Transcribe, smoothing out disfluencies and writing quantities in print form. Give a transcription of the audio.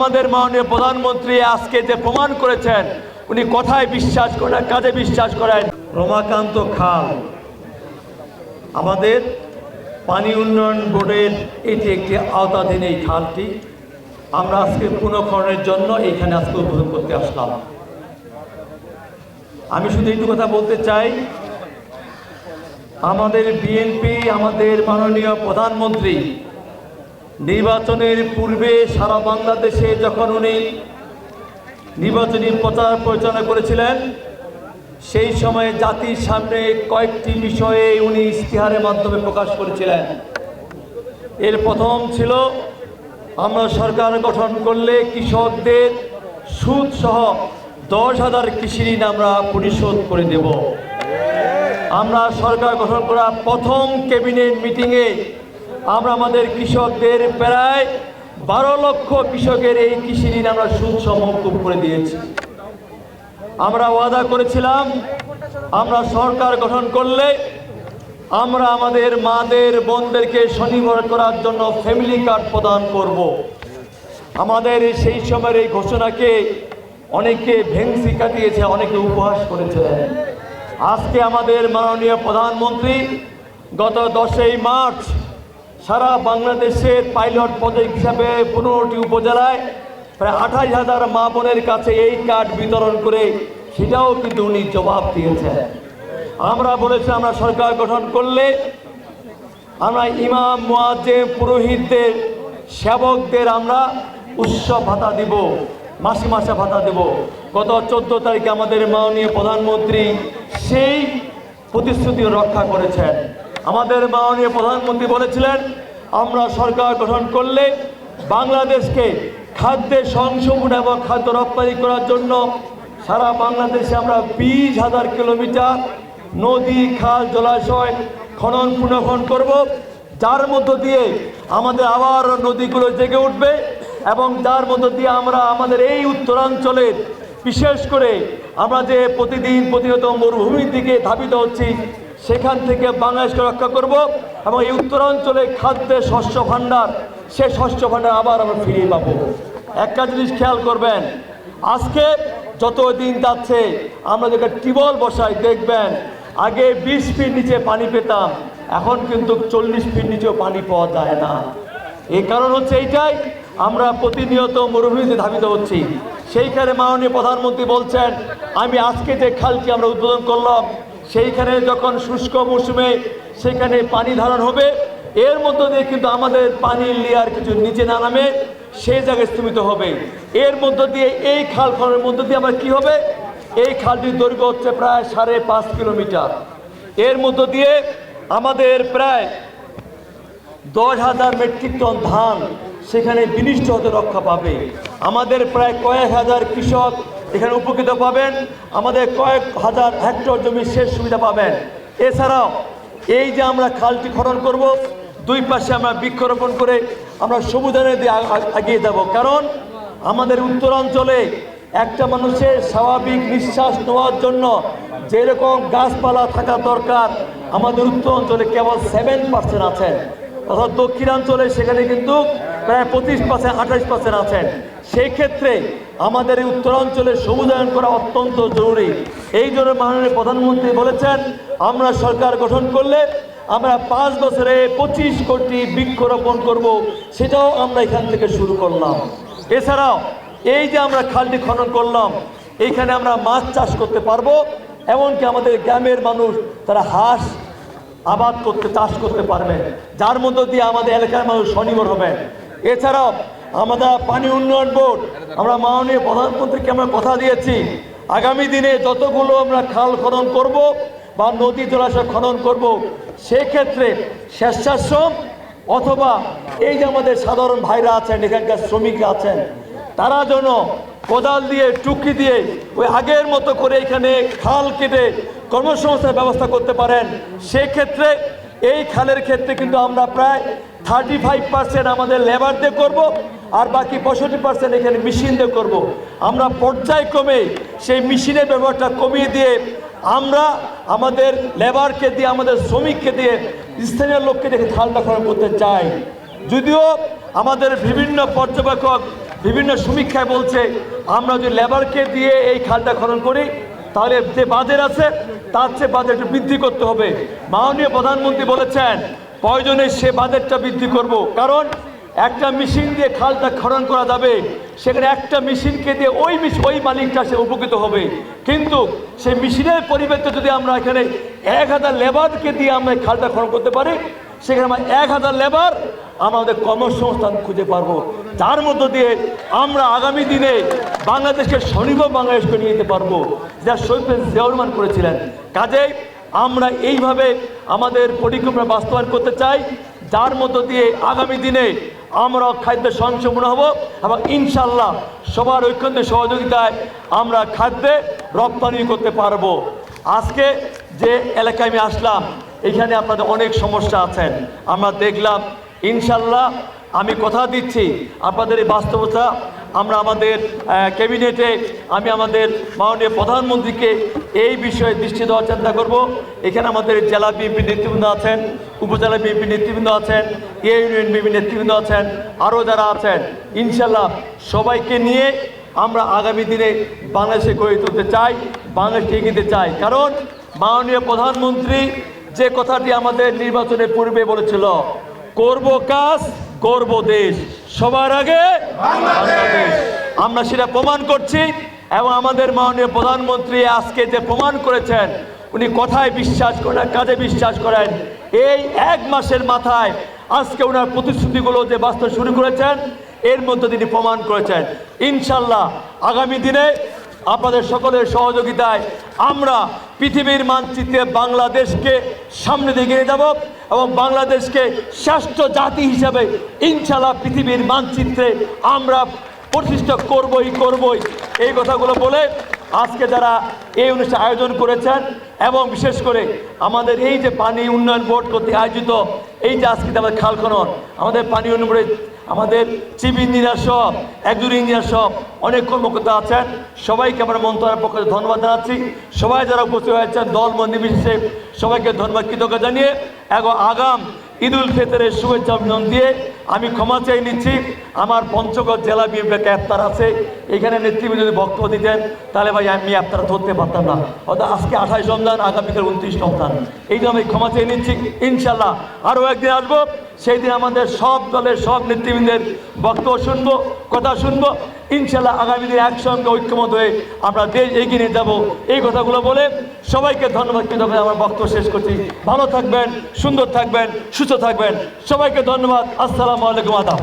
আমাদের মাননীয় প্রধানমন্ত্রী আজকে যে প্রমাণ করেছেন উনি কথায় বিশ্বাস করেন কাজে বিশ্বাস করেন। রমাকান্ত খাল আমাদের পানি উন্নয়ন বোর্ডের এটি একটি আওতাধীন এই খালটি আমরা আজকে পুনঃখননের জন্য এখানে আজকে উদ্বোধন করতে আসলাম। আমি শুধু একটু কথা বলতে চাই, আমাদের বিএনপি আমাদের মাননীয় প্রধানমন্ত্রী নির্বাচনের পূর্বে সারা বাংলাদেশে যখন উনি নির্বাচনী প্রচার পরিচালনা করেছিলেন সেই সময়ে জাতির সামনে কয়েকটি বিষয়ে উনি ইশতেহারের মাধ্যমে প্রকাশ করেছিলেন। এর প্রথম ছিল, আমরা সরকার গঠন করলে কৃষকদের সুদ সহ 10,000 কৃষি ঋণ আমরা পরিশোধ করে দেব। আমরা সরকার গঠন করা প্রথম ক্যাবিনেট মিটিংয়ে আমরা আমাদের কৃষকদের প্রায় 12 লক্ষ কৃষকের এই কৃষি ঋণ আমরা সুদ সহ মওকুফ করে দিয়েছি। আমরা ওয়াদা করেছিলাম আমরা সরকার গঠন করলে আমরা আমাদের মাদের বোনদেরকে স্বনির্ভর করার জন্য ফ্যামিলি কার্ড প্রদান করব। আমাদের সেই সময়ের এই ঘোষণাকে অনেকে ভেংসি কাটিয়েছে, অনেকে উপহাস করেছিলেন। আজকে আমাদের মাননীয় প্রধানমন্ত্রী গত 10ই মার্চ সারা বাংলাদেশের পাইলট প্রজেক্ট হিসাবে 15টি উপজেলায় প্রায় 28,000 মা বোনের কাছে এই কার্ড বিতরণ করে সেটাও কিন্তু উনি জবাব দিয়েছেন। আমরা বলেছি আমরা সরকার গঠন করলে আমরা ইমাম মুয়াজ্জিন পুরোহিতদের সেবকদের আমরা উৎসব ভাতা দিব, মাসে মাসে ভাতা দেব। গত 14 তারিখে আমাদের মাননীয় প্রধানমন্ত্রী সেই প্রতিশ্রুতি রক্ষা করেছেন। আমাদের মাননীয় প্রধানমন্ত্রী বলেছিলেন আমরা সরকার গঠন করলে বাংলাদেশকে খাদ্যে সংশোধন এবং খাদ্য রপ্তানি করার জন্য সারা বাংলাদেশে আমরা 20,000 কিলোমিটার নদী খাল জলাশয় খনন পুনঃখনন করব, যার মধ্য দিয়ে আমাদের আবার নদীগুলো জেগে উঠবে এবং যার মধ্য দিয়ে আমরা আমাদের এই উত্তরাঞ্চলের বিশেষ করে আমরা যে প্রতিনিয়ত মরুভূমির দিকে ধাবিত হচ্ছি সেখান থেকে বাংলাদেশকে রক্ষা করব এবং এই উত্তরাঞ্চলে খাদ্যের শস্য ভাণ্ডার, সে শস্য ভাণ্ডার আবার আমরা ফিরিয়ে পাবো। একটা জিনিস খেয়াল করবেন, আজকে যত দিন যাচ্ছে আমরা যেটা টিউবওয়েল বসাই দেখবেন আগে 20 ফিট নিচে পানি পেতাম, এখন কিন্তু 40 ফিট নিচেও পানি পাওয়া যায় না। এই কারণ হচ্ছে এইটাই, আমরা প্রতিনিয়ত মরুভূমিতে ধাবিত হচ্ছি। সেইখানে মাননীয় প্রধানমন্ত্রী বলছেন আমি আজকে যে খালটি আমরা উদ্বোধন করলাম সেইখানে যখন শুষ্ক মৌসুমে সেখানে পানি ধারণ হবে, এর মধ্য দিয়ে কিন্তু আমাদের পানির লেয়ার কিছু নিচে না নামে সেই জায়গায় স্থিমিত হবে। এর মধ্য দিয়ে এই খাল খননের মধ্য দিয়ে আমার কি হবে, এই খালটির দৈর্ঘ্য হচ্ছে প্রায় 5.5 কিলোমিটার। এর মধ্য দিয়ে আমাদের প্রায় 10,000 মেট্রিক টন ধান সেখানে বিনিষ্ট হতে রক্ষা পাবে। আমাদের প্রায় কয়েক হাজার কৃষক এখানে উপকৃত পাবেন, আমাদের কয়েক হাজার হেক্টর জমি সেচ সুবিধা পাবেন। এছাড়াও এই যে আমরা খালটি খনন করব, দুই পাশে আমরা বৃক্ষরোপণ করে আমরা সবুজায়ন দিয়ে এগিয়ে যাব। কারণ আমাদের উত্তরাঞ্চলে একটা মানুষের স্বাভাবিক নিঃশ্বাস নেওয়ার জন্য যেরকম গাছপালা থাকা দরকার আমাদের উত্তরাঞ্চলে কেবল 7% আছেন, অর্থাৎ দক্ষিণাঞ্চলে সেখানে কিন্তু প্রায় 25%, 28% আছেন। সেই ক্ষেত্রে আমাদের এই উত্তরাঞ্চলে সবুজায়ন করা অত্যন্ত জরুরি। এই জন্য মাননীয় প্রধানমন্ত্রী বলেছেন আমরা সরকার গঠন করলে আমরা 5 বছরে 25 কোটি বৃক্ষরোপণ করব, সেটাও আমরা এখান থেকে শুরু করলাম। এছাড়াও এই যে আমরা খালটি খনন করলাম এইখানে আমরা মাছ চাষ করতে পারবো, এমনকি আমাদের গ্রামের মানুষ তারা হাঁস আবাদ করতে চাষ করতে পারবেন, যার মধ্য দিয়ে আমাদের এলাকার মানুষ স্বনির্ভর হবেন। এছাড়াও আমাদের পানি উন্নয়ন বোর্ড আমরা মাননীয় প্রধানমন্ত্রীকে আমরা কথা দিয়েছি আগামী দিনে যতগুলো আমরা খাল খনন করব বা নদী জলাশয় খনন করব সেক্ষেত্রে স্বেচ্ছাশ্রম অথবা এই যে আমাদের সাধারণ ভাইরা আছেন এখানকার শ্রমিকরা আছেন তারা যেন কোদাল দিয়ে টুকরি দিয়ে ওই আগের মতো করে এখানে খাল কেটে কর্মসংস্থানের ব্যবস্থা করতে পারেন। সেক্ষেত্রে এই খালের ক্ষেত্রে কিন্তু আমরা প্রায় 35% আমাদের লেবার দিয়ে করব আর বাকি 65% এখানে মেশিন দিয়ে করব। আমরা পর্যায়ক্রমে সেই মেশিনের ব্যবহারটা কমিয়ে দিয়ে আমরা আমাদের লেবারকে দিয়ে আমাদের শ্রমিককে দিয়ে স্থানীয় লোককে দেখে খালটা খনন করতে চাই। যদিও আমাদের বিভিন্ন পর্যবেক্ষক বিভিন্ন সমীক্ষায় বলছে আমরা যদি লেবারকে দিয়ে এই খালটা খনন করি তাহলে যে বাজেট আছে তার চেয়ে বাজেট একটু বৃদ্ধি করতে হবে। মাননীয় প্রধানমন্ত্রী বলেছেন প্রয়োজনে সে বাজেটটা বৃদ্ধি করব, কারণ একটা মেশিন দিয়ে খালটা খনন করা যাবে, সেখানে একটা মেশিনকে দিয়ে ওই মালিকটা সে উপকৃত হবে, কিন্তু সেই মেশিনের পরিবর্তে যদি আমরা এখানে 1000 লেবারকে দিয়ে আমরা এই খালটা খনন করতে পারি, সেখানে আমরা 1000 লেবার আমাদের কর্মসংস্থান খুঁজে পারবো, যার মধ্য দিয়ে আমরা আগামী দিনে বাংলাদেশকে স্বনির্ভর বাংলাদেশকে নিয়ে যেতে পারবো, যা শহীদ জিয়াউর রহমান করেছিলেন। কাজেই আমরা এইভাবে আমাদের পরিকল্পনা বাস্তবায়ন করতে চাই, যার মধ্য দিয়ে আগামী দিনে আমরা খাদ্যে স্বয়ংসম্পূর্ণ হব এবং ইনশাল্লাহ সবার ঐক্যন্ত সহযোগিতায় আমরা খাদ্যে রপ্তানি করতে পারবো। আজকে যে এলাকায় আমি আসলাম, এখানে আপনাদের অনেক সমস্যা আছেন, আমরা দেখলাম। ইনশাল্লাহ আমি কথা দিচ্ছি আপনাদের এই বাস্তবতা আমরা আমাদের ক্যাবিনেটে আমি আমাদের মাননীয় প্রধানমন্ত্রীকে এই বিষয়ে দৃষ্টি দেওয়ার চিন্তা করব। এখানে আমাদের জেলা বিএনপি নেতৃবৃন্দ আছেন, উপজেলা বিএনপি নেতৃবৃন্দ আছেন, ইউনিয়ন বিএনপি নেতৃবৃন্দ আছেন, আরও যারা আছেন, ইনশাল্লাহ সবাইকে নিয়ে আমরা আগামী দিনে বাংলাদেশে গড়ে তুলতে চাই, বাংলাদেশকে এগিয়ে দিতে চাই। কারণ মাননীয় প্রধানমন্ত্রী যে কথাটি আমাদের নির্বাচনের পূর্বে বলেছিল, করব কাজ করব দেশ, সবার আগে বাংলাদেশ, আমরা সেটা প্রমাণ করছি। এবং আমাদের মাননীয় প্রধানমন্ত্রী আজকে যে প্রমাণ করেছেন, উনি কথায় বিশ্বাস করেন, কাজে বিশ্বাস করেন। এই 1 মাসের মাথায় আজকে ওনার প্রতিশ্রুতিগুলো যে বাস্তব শুরু করেছেন, এর মধ্যে তিনি প্রমাণ করেছেন। ইনশাল্লাহ আগামী দিনে আপনাদের সকলের সহযোগিতায় আমরা পৃথিবীর মানচিত্রে বাংলাদেশকে সামনে দিকে নিয়ে যাব এবং বাংলাদেশকে শ্রেষ্ঠ জাতি হিসাবে ইনশাল্লাহ পৃথিবীর মানচিত্রে আমরা প্রতিষ্ঠা করবই। এই কথাগুলো বলে আজকে যারা এই অনুষ্ঠান আয়োজন করেছেন এবং বিশেষ করে আমাদের এই যে পানি উন্নয়ন বোর্ড কর্তৃক আয়োজিত এই যে আজকে আমাদের খাল খনন, আমাদের পানি উন্নয়ন বোর্ডে আমাদের চিফ ইঞ্জিনিয়ার সহ একজন ইঞ্জিনিয়ার সহ অনেক কর্মকর্তা আছেন, সবাইকে আমরা মন্ত্রণালয়ের পক্ষ থেকে ধন্যবাদ জানাচ্ছি। সবাই যারা উপস্থিত হয়েছেন দল মত নির্বিশেষে সবাইকে ধন্যবাদ কৃতজ্ঞতা জানিয়ে এবং আগাম ঈদ উল ফিতরের শুভেচ্ছা অভিনন্দন দিয়ে আমি ক্ষমা চেয়ে নিচ্ছি। আমার পঞ্চগড় জেলা বিএনপি ইফতার আছে, এখানে নেতৃবৃন্দ যদি বক্তব্য দিতেন তাহলে ভাই আমি ইফতার ধরতে পারতাম না। অর্থাৎ আজকে 28 রমজান, আগামীকাল 29 রমজান, এই জন্য আমি ক্ষমা চেয়ে নিচ্ছি। ইনশাল্লাহ আরও একদিন আসবো, সেই দিন আমাদের সব দলের সব নেতৃবৃন্দের বক্তব্য শুনবো, কথা শুনবো। ইনশাল্লাহ আগামী দিনে একসঙ্গে ঐক্যমত হয়ে আমরা দেশ এগিয়ে নিয়ে যাবো। এই কথাগুলো বলে সবাইকে ধন্যবাদ কৃতজ্ঞতা আমার বক্তব্য শেষ করছি। ভালো থাকবেন, সুন্দর থাকবেন, সুস্থ থাকবেন, সবাইকে ধন্যবাদ। আসসালামু আলাইকুম। আদাব।